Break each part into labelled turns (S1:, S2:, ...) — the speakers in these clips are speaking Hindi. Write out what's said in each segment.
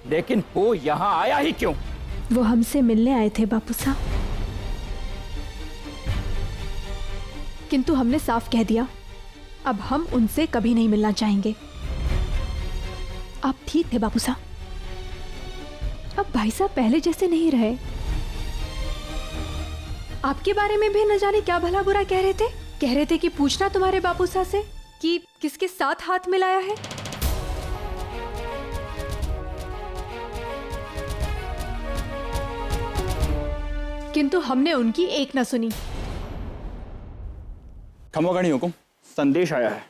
S1: लेकिन वो यहाँ आया ही क्यों?
S2: वो हमसे मिलने आए थे बापू साहब, किंतु हमने साफ कह दिया अब हम उनसे कभी नहीं मिलना चाहेंगे। आप ठीक थे बापू साहब, अब भाई साहब पहले जैसे नहीं रहे। आपके बारे में भी न जाने क्या भला बुरा कह रहे थे कि पूछना तुम्हारे बापू साहब से कि किसके साथ हाथ मिलाया है। किंतु हमने उनकी एक न सुनी।
S1: खमोगणी हुकुम, संदेश आया है।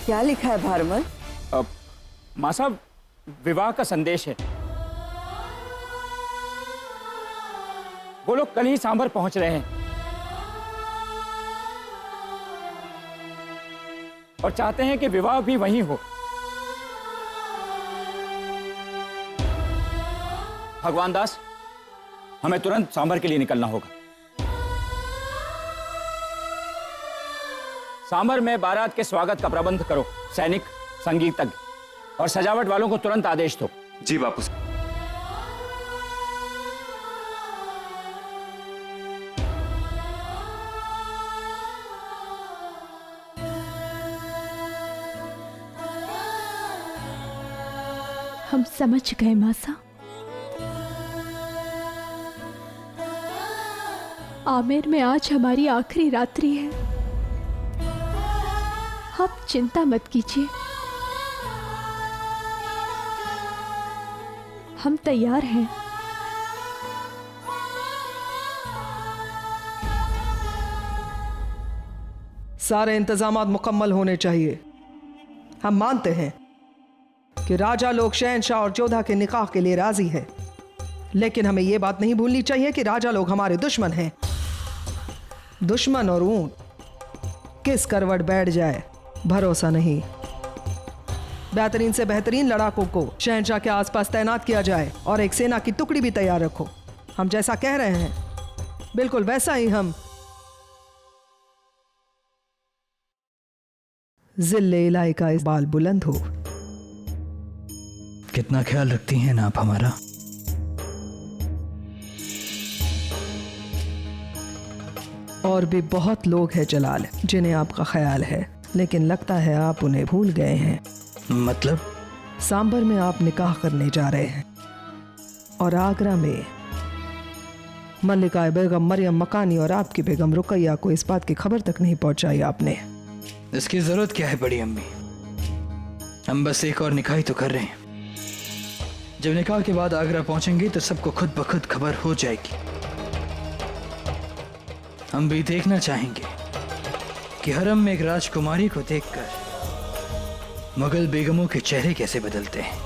S3: क्या लिखा है भारमल?
S1: माँ साहब, विवाह का संदेश है। वो लोग कल ही सांभर पहुंच रहे हैं और चाहते हैं कि विवाह भी वहीं हो। भगवान दास, हमें तुरंत सांभर के लिए निकलना होगा। सांभर में बारात के स्वागत का प्रबंध करो। सैनिक, संगीतज्ञ और सजावट वालों को तुरंत आदेश दो।
S4: जी बापू साहब।
S2: हम समझ गए मासा। आमेर में आज हमारी आखिरी रात्रि है। आप चिंता मत कीजिए, हम तैयार हैं।
S5: सारे इंतजामात मुकम्मल होने चाहिए। हम मानते हैं कि राजा लोग शहंशाह और जोधा के निकाह के लिए राजी है, लेकिन हमें यह बात नहीं भूलनी चाहिए कि राजा लोग हमारे दुश्मन हैं। दुश्मन और ऊंट किस करवट बैठ जाए भरोसा नहीं। बेहतरीन से बेहतरीन लड़ाकों को शहंशाह के आसपास तैनात किया जाए और एक सेना की टुकड़ी भी तैयार रखो। हम जैसा कह रहे हैं बिल्कुल वैसा ही हम जिल्ले इलाही का इस बाल बुलंद हो।
S6: कितना ख्याल रखती हैं ना आप हमारा।
S5: और भी बहुत लोग हैं जलाल जिन्हें आपका ख्याल है, लेकिन लगता है आप उन्हें भूल गए हैं।
S6: मतलब?
S5: सांबर में आप निकाह करने जा रहे हैं और आगरा में मल्लिका बेगम मरियम मकानी और आपकी बेगम रुकैया को इस बात की खबर तक नहीं पहुंचाई आपने।
S6: इसकी जरूरत क्या है बड़ी अम्मी? हम बस एक और निकाह ही तो कर रहे हैं। जब निकाह के बाद आगरा पहुंचेंगे तो सबको खुद ब खुद खबर हो जाएगी। हम भी देखना चाहेंगे कि हरम में एक राजकुमारी को देखकर मुगल बेगमों के चेहरे कैसे बदलते हैं।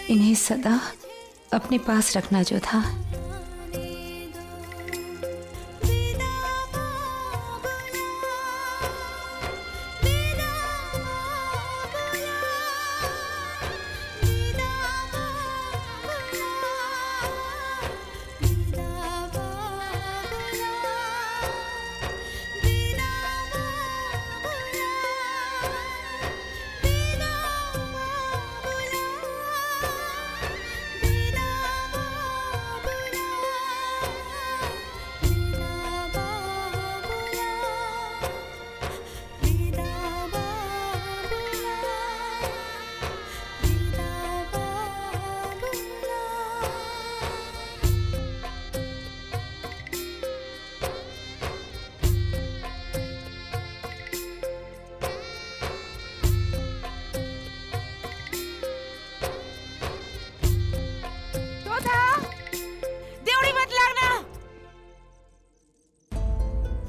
S3: इन्हें सदा अपने पास रखना जो था।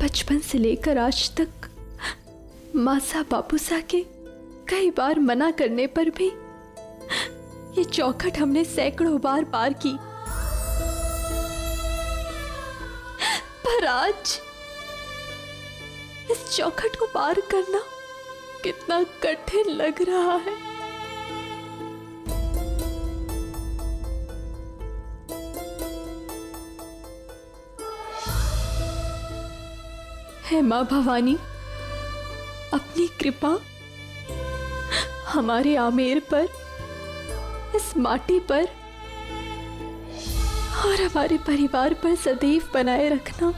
S2: बचपन से लेकर आज तक मासा बापूसा के कई बार मना करने पर भी ये चौखट हमने सैकड़ों बार पार की, पर आज इस चौखट को पार करना कितना कठिन लग रहा है। हे माँ भवानी, अपनी कृपा हमारे आमेर पर, इस माटी पर और हमारे परिवार पर सदैव बनाए रखना।